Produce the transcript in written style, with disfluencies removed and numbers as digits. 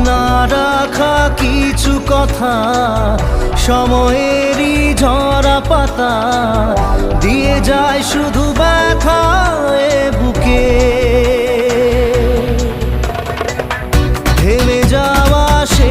না রাখা কিছু কথা সময়েরই ঝরা পাতা দিয়ে যায় শুধু ব্যথা এ বুকে। থেমে যাওয়া সে